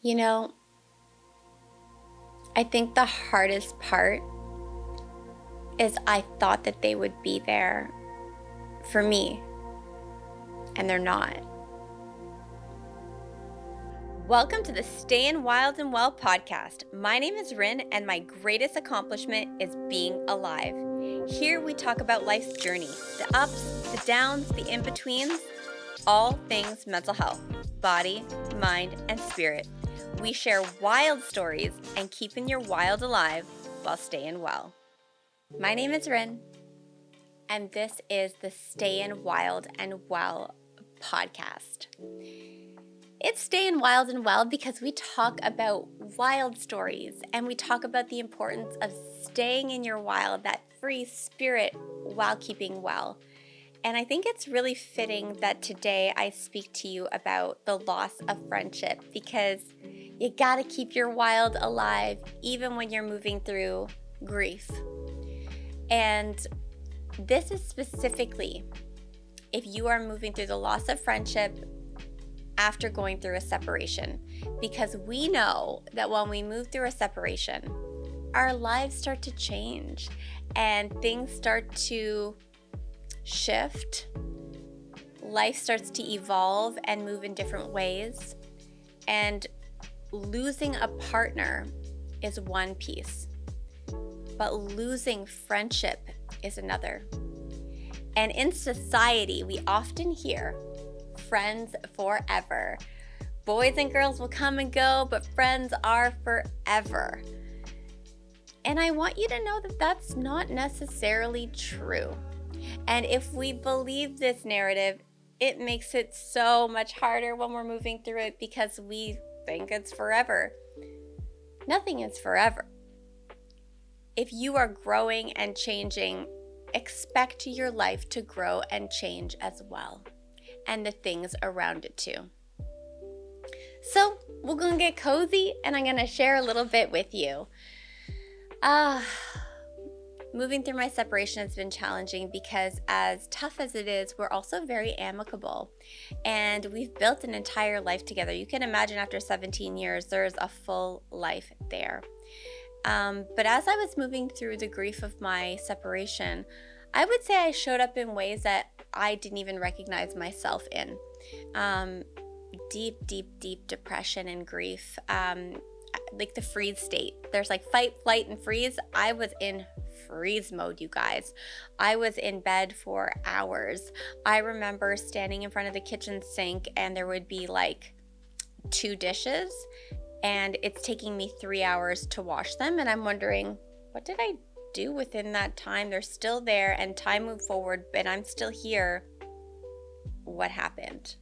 You know, I think the hardest part is I thought that they would be there for me, and they're not. Welcome to the Stayin' Wild and Well podcast. My name is Rin, and my greatest accomplishment is being alive. Here we talk about life's journey, the ups, the downs, the in-betweens, all things mental health, body, mind, and spirit. We share wild stories and keeping your wild alive while staying well. My name is Rin, and this is the Stayin' Wild and Well podcast. It's Stayin' Wild and Well because we talk about wild stories and we talk about the importance of staying in your wild, that free spirit, while keeping well. And I think it's really fitting that today I speak to you about the loss of friendship, because you gotta keep your wild alive even when you're moving through grief. And this is specifically if you are moving through the loss of friendship after going through a separation, because we know that when we move through a separation, our lives start to change and things start to shift. Life starts to evolve and move in different ways. And losing a partner is one piece, but losing friendship is another. And in society, we often hear friends forever. Boys and girls will come and go, but friends are forever. And I want you to know that that's not necessarily true. And if we believe this narrative, it makes it so much harder when we're moving through it because we think it's forever. Nothing is forever. If you are growing and changing, expect your life to grow and change as well, and the things around it too. So we're going to get cozy and I'm going to share a little bit with you. Moving through my separation has been challenging because as tough as it is, we're also very amicable and we've built an entire life together. You can imagine after 17 years, there's a full life there. But as I was moving through the grief of my separation, I would say I showed up in ways that I didn't even recognize myself in. Deep depression and grief. Like the freeze state. There's like fight, flight, and freeze. I was in freeze mode, you guys. I was in bed for hours. I remember standing in front of the kitchen sink and there would be like 2 dishes and it's taking me 3 hours to wash them. And I'm wondering, what did I do within that time? They're still there and time moved forward, but I'm still here. What happened?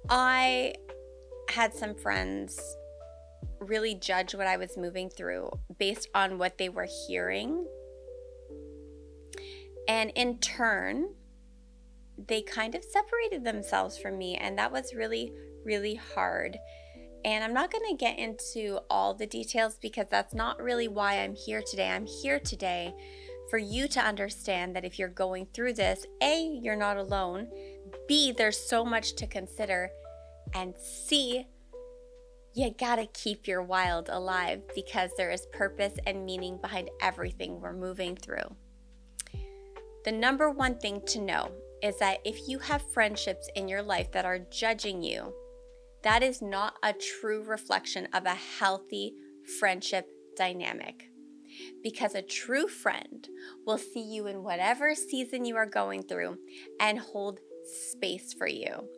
I had some friends really judge what I was moving through based on what they were hearing. And in turn, they kind of separated themselves from me. And that was really, really hard. And I'm not going to get into all the details because that's not really why I'm here today. I'm here today for you to understand that if you're going through this, A, you're not alone. B, there's so much to consider. And C, you gotta keep your wild alive because there is purpose and meaning behind everything we're moving through. The number one thing to know is that if you have friendships in your life that are judging you, that is not a true reflection of a healthy friendship dynamic. Because a true friend will see you in whatever season you are going through and hold space for you.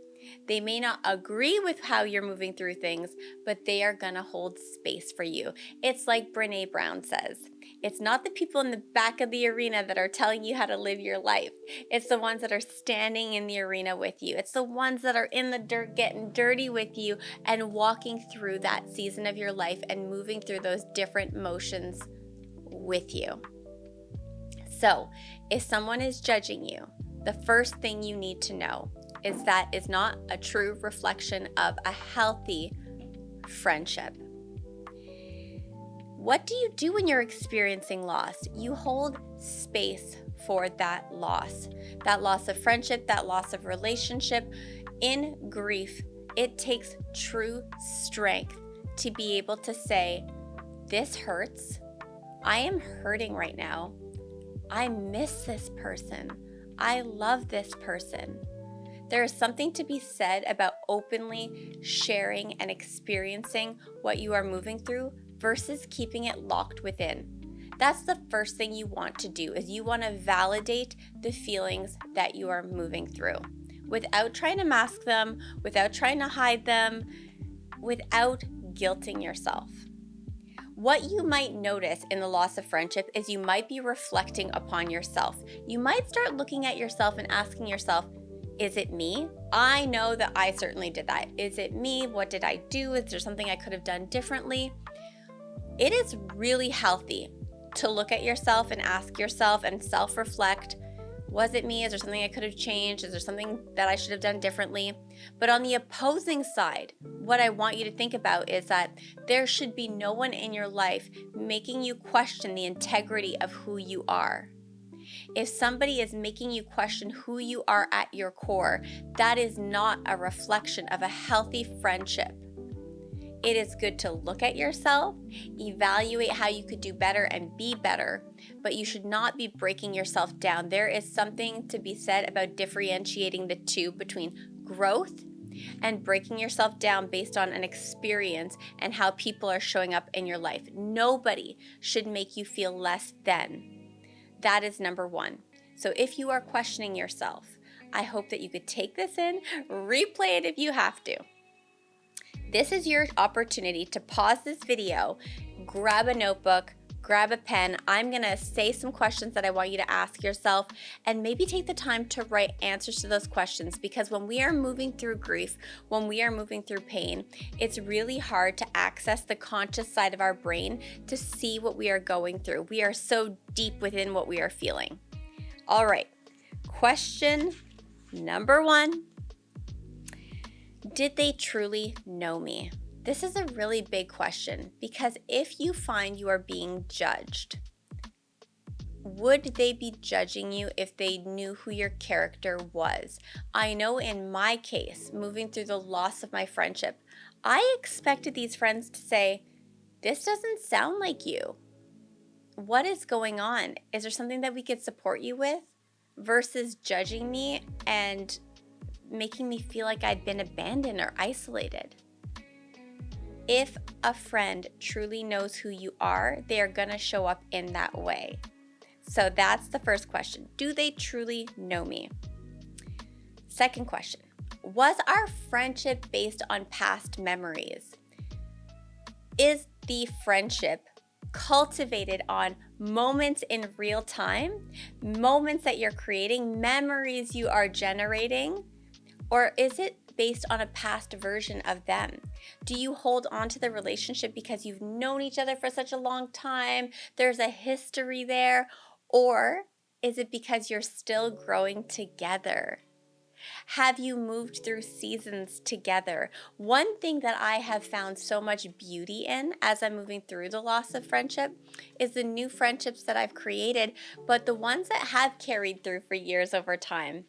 They may not agree with how you're moving through things, but they are going to hold space for you. It's like Brené Brown says, it's not the people in the back of the arena that are telling you how to live your life. It's the ones that are standing in the arena with you. It's the ones that are in the dirt getting dirty with you and walking through that season of your life and moving through those different motions with you. So, if someone is judging you, the first thing you need to know is that is not a true reflection of a healthy friendship. What do you do when you're experiencing loss? You hold space for that loss of friendship, that loss of relationship. In grief, It takes true strength to be able to say, this hurts. I am hurting right now. I miss this person. I love this person. There is something to be said about openly sharing and experiencing what you are moving through versus keeping it locked within. That's the first thing you want to do, is you want to validate the feelings that you are moving through without trying to mask them, without trying to hide them, without guilting yourself. What you might notice in the loss of friendship is you might be reflecting upon yourself. You might start looking at yourself and asking yourself, is it me? I know that I certainly did that. Is it me? What did I do? Is there something I could have done differently? It is really healthy to look at yourself and ask yourself and self-reflect, was it me? Is there something I could have changed? Is there something that I should have done differently? But on the opposing side, what I want you to think about is that there should be no one in your life making you question the integrity of who you are. If somebody is making you question who you are at your core, that is not a reflection of a healthy friendship. It is good to look at yourself, evaluate how you could do better and be better, but you should not be breaking yourself down. There is something to be said about differentiating the two between growth and breaking yourself down based on an experience and how people are showing up in your life. Nobody should make you feel less than. That is number one. So if you are questioning yourself, I hope that you could take this in, replay it if you have to. This is your opportunity to pause this video, grab a notebook, grab a pen. I'm going to say some questions that I want you to ask yourself, and maybe take the time to write answers to those questions, because when we are moving through grief, when we are moving through pain, it's really hard to access the conscious side of our brain to see what we are going through. We are so deep within what we are feeling. All right, question number one. Did they truly know me? This is a really big question, because if you find you are being judged, would they be judging you if they knew who your character was? I know in my case, moving through the loss of my friendship, I expected these friends to say, this doesn't sound like you. What is going on? Is there something that we could support you with? Versus judging me and making me feel like I'd been abandoned or isolated. If a friend truly knows who you are, they are going to show up in that way. So that's the first question. Do they truly know me? Second question. Was our friendship based on past memories? Is the friendship cultivated on moments in real time, moments that you're creating, memories you are generating? Or is it based on a past version of them? Do you hold on to the relationship because you've known each other for such a long time? There's a history there. Or is it because you're still growing together? Have you moved through seasons together? One thing that I have found so much beauty in as I'm moving through the loss of friendship is the new friendships that I've created, but the ones that have carried through for years over time,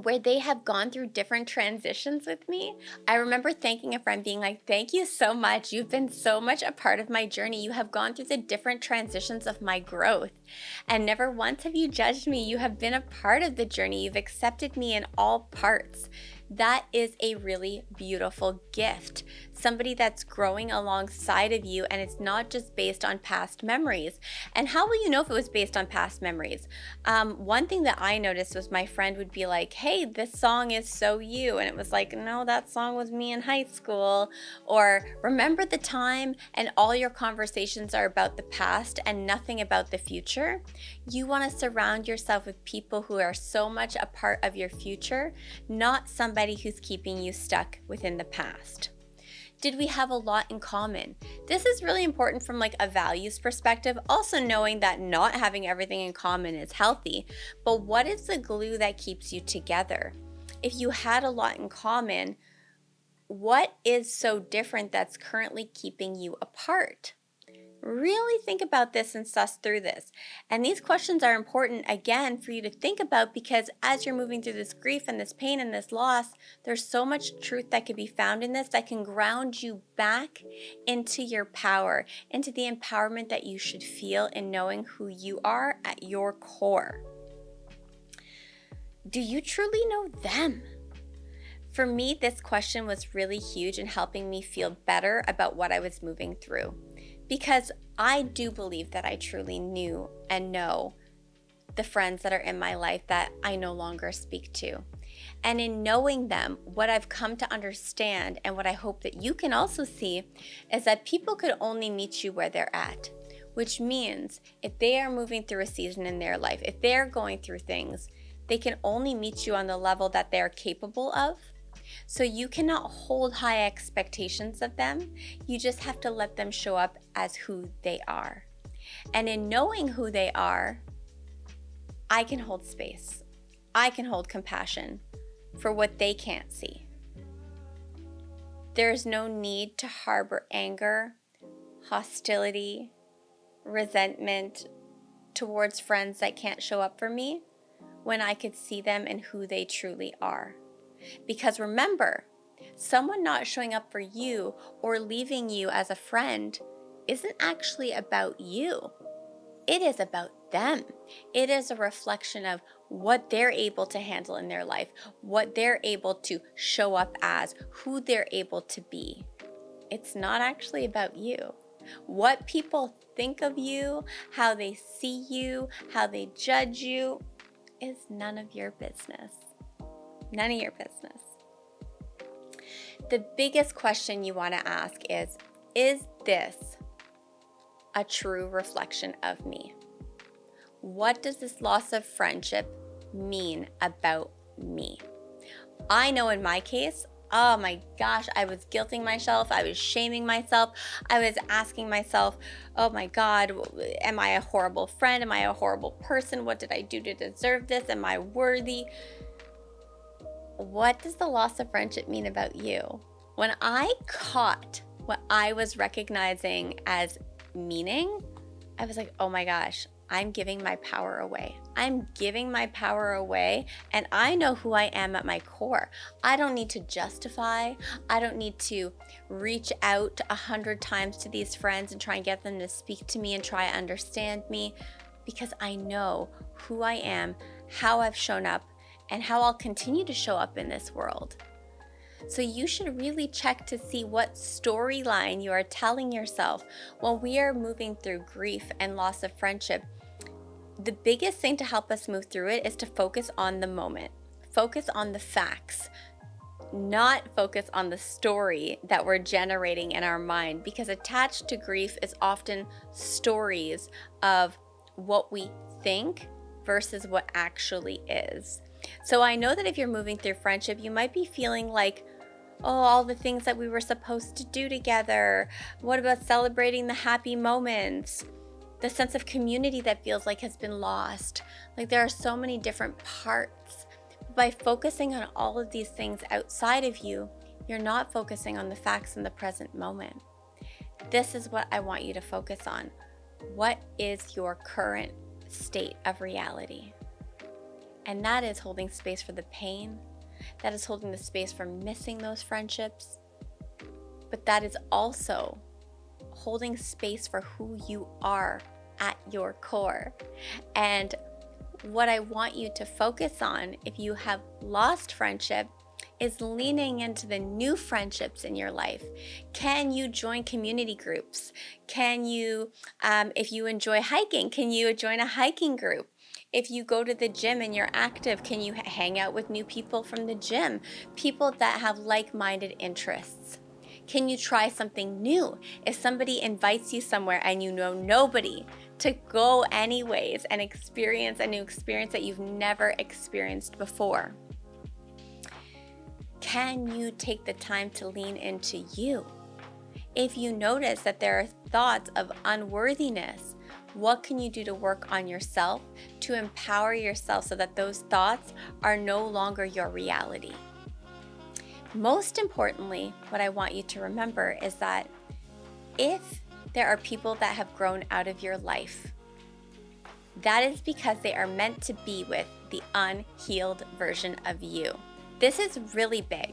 where they have gone through different transitions with me. I remember thanking a friend, being like, thank you so much. You've been so much a part of my journey. You have gone through the different transitions of my growth. And never once have you judged me. You have been a part of the journey. You've accepted me in all parts. That is a really beautiful gift. Somebody that's growing alongside of you, and it's not just based on past memories. And how will you know if it was based on past memories? One thing that I noticed was my friend would be like, hey, this song is so you. And it was like, no, that song was me in high school. Or remember the time, and all your conversations are about the past and nothing about the future. You want to surround yourself with people who are so much a part of your future, not somebody who's keeping you stuck within the past. Did we have a lot in common? This is really important from like a values perspective, also knowing that not having everything in common is healthy, but what is the glue that keeps you together? If you had a lot in common, what is so different that's currently keeping you apart? Really think about this and suss through this. And these questions are important, again, for you to think about, because as you're moving through this grief and this pain and this loss, there's so much truth that could be found in this that can ground you back into your power, into the empowerment that you should feel in knowing who you are at your core. Do you truly know them? For me, this question was really huge in helping me feel better about what I was moving through, because I do believe that I truly knew and know the friends that are in my life that I no longer speak to. And in knowing them, what I've come to understand, and what I hope that you can also see, is that people could only meet you where they're at. Which means if they are moving through a season in their life, if they're going through things, they can only meet you on the level that they're capable of. So you cannot hold high expectations of them. You just have to let them show up as who they are. And in knowing who they are, I can hold space. I can hold compassion for what they can't see. There is no need to harbor anger, hostility, resentment towards friends that can't show up for me when I could see them in who they truly are. Because remember, someone not showing up for you or leaving you as a friend isn't actually about you. It is about them. It is a reflection of what they're able to handle in their life, what they're able to show up as, who they're able to be. It's not actually about you. What people think of you, how they see you, how they judge you, is none of your business. None of your business. The biggest question you want to ask is this a true reflection of me? What does this loss of friendship mean about me? I know in my case, oh my gosh, I was guilting myself. I was shaming myself. I was asking myself, oh my God, am I a horrible friend? Am I a horrible person? What did I do to deserve this? Am I worthy? What does the loss of friendship mean about you? When I caught what I was recognizing as meaning, I was like, oh my gosh, I'm giving my power away. I'm giving my power away, and I know who I am at my core. I don't need to justify. I don't need to reach out 100 times to these friends and try and get them to speak to me and try to understand me, because I know who I am, how I've shown up, and how I'll continue to show up in this world. So you should really check to see what storyline you are telling yourself when we are moving through grief and loss of friendship. The biggest thing to help us move through it is to focus on the moment. Focus on the facts, not focus on the story that we're generating in our mind, because attached to grief is often stories of what we think versus what actually is. So I know that if you're moving through friendship, you might be feeling like, oh, all the things that we were supposed to do together. What about celebrating the happy moments? The sense of community that feels like has been lost. Like there are so many different parts. By focusing on all of these things outside of you, you're not focusing on the facts in the present moment. This is what I want you to focus on. What is your current state of reality? And that is holding space for the pain. That is holding the space for missing those friendships. But that is also holding space for who you are at your core. And what I want you to focus on, if you have lost friendship, is leaning into the new friendships in your life. Can you join community groups? Can you, if you enjoy hiking, can you join a hiking group? If you go to the gym and you're active, can you hang out with new people from the gym? People that have like-minded interests. Can you try something new? If somebody invites you somewhere and you know nobody, to go anyways and experience a new experience that you've never experienced before. Can you take the time to lean into you? If you notice that there are thoughts of unworthiness, what can you do to work on yourself to empower yourself so that those thoughts are no longer your reality? Most importantly, what I want you to remember is that if there are people that have grown out of your life. That is because they are meant to be with the unhealed version of you. This is really big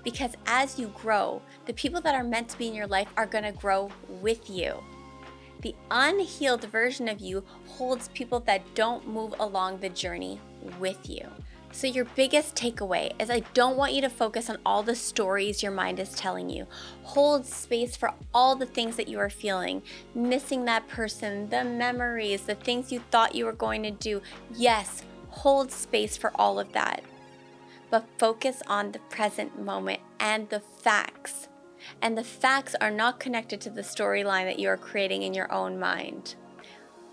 because as you grow, the people that are meant to be in your life are going to grow with you. The unhealed version of you holds people that don't move along the journey with you. So your biggest takeaway is I don't want you to focus on all the stories your mind is telling you. Hold space for all the things that you are feeling, missing that person, the memories, the things you thought you were going to do. Yes, hold space for all of that. But focus on the present moment and the facts. And the facts are not connected to the storyline that you are creating in your own mind.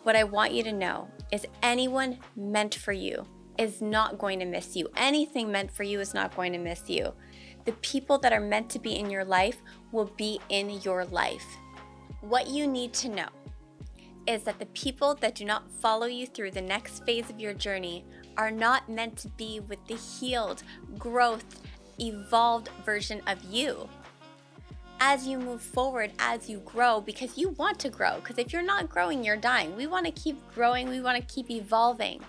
What I want you to know is anyone meant for you is not going to miss you. Anything meant for you is not going to miss you. The people that are meant to be in your life will be in your life. What you need to know is that the people that do not follow you through the next phase of your journey are not meant to be with the healed, growth, evolved version of you. As you move forward, as you grow, because you want to grow, because if you're not growing, you're dying. We want to keep growing, we want to keep evolving.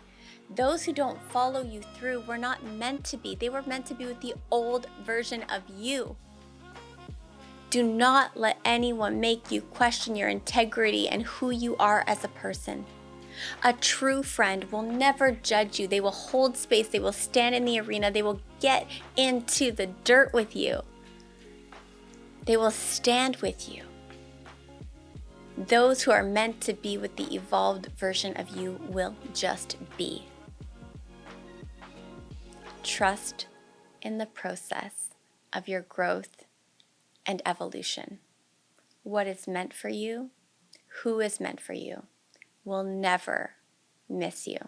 Those who don't follow you through were not meant to be. They were meant to be with the old version of you. Do not let anyone make you question your integrity and who you are as a person. A true friend will never judge you. They will hold space. They will stand in the arena. They will get into the dirt with you. They will stand with you. Those who are meant to be with the evolved version of you will just be. Trust in the process of your growth and evolution. What is meant for you, who is meant for you, will never miss you.